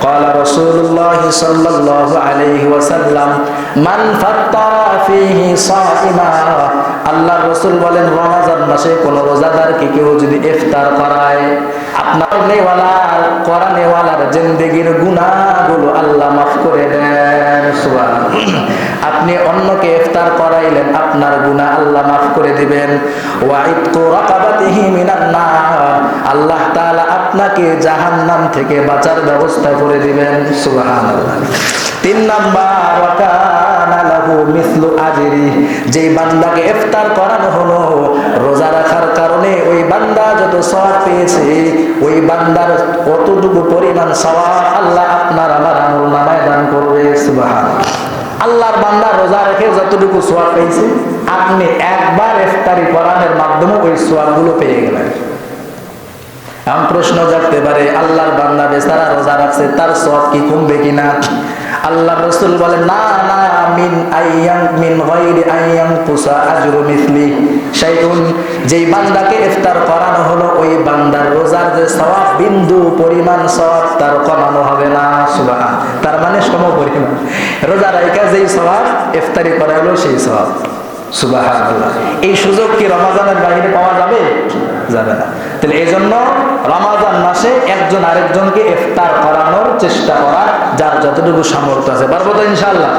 قال رسول الله صلى الله عليه وسلم من فطر فيه صائما আল্লাহর রাসূল বলেন রমজান মাসে কোন রোজাদারকে কেউ যদি ইফতার করায় আপনার কোরআনেওয়ালার জিন্দেগীর গুনাহগুলো আল্লাহ মাফ করে দেন। সুবহানাল্লাহ। আপনি অন্যকে ইফতার করাইলেন, আপনার গুনাহ আল্লাহ মাফ করে দিবেন। ওয়া ইতকু রাকাবাতিহি মিনান নার, আল্লাহ তাআলা আপনাকে জাহান্নাম থেকে বাঁচার ব্যবস্থা করে দিবেন। সুবহানাল্লাহ। 3 নাম্বার, ওয়া কানা লাহু মিসলু আজরি, যেই বান্দাকে ইফতার করানো হলো রোজা রাখার কারণে ওই বান্দা যত সওয়াব পেয়েছে ওই বান্দার কতটুকু পরিমাণ সওয়াব আল্লাহ আপনার আমার আমলনামায় দান করবে। সুবহানাল্লাহ। আল্লাহর বান্দা রোজা রেখে যতটুকু সওয়াব পেয়েছে আপনি একবার ইফতারি করানোর মাধ্যমে ওই সওয়াবগুলো পেয়ে গেলেন। এখন প্রশ্ন জাগতে পারে, আল্লাহর বান্দা বেচারা রোজা রাখছে, তার সওয়াব কি কমবে কিনা? আল্লাহ রাসূল বলেন না না, মিন গায়রি আইয়াম কুসা আজরু মিসলি শাইউন, যেই বান্দাকে ইফতার করানো হলো ওই বান্দার রোজার যে সওয়াব বিন্দু পরিমাণ সওয়াব তার কমানো হবে না। সুবহান, তার মানে সমপরিমাণ রোজা রাখা যেই সওয়াব ইফতারি করা হলো সেই সওয়াব। সুবহানাল্লাহ। এই সুযোগ কি রমজানের বাইরে পাওয়া যাবে? যাবে না। তাহলে এই জন্য রমজান মাসে একজন আরেকজনকে ইফতার করানোর চেষ্টা করা, যার যতটুকু সামর্থ্য আছে। পারবো তো ইনশাআল্লাহ?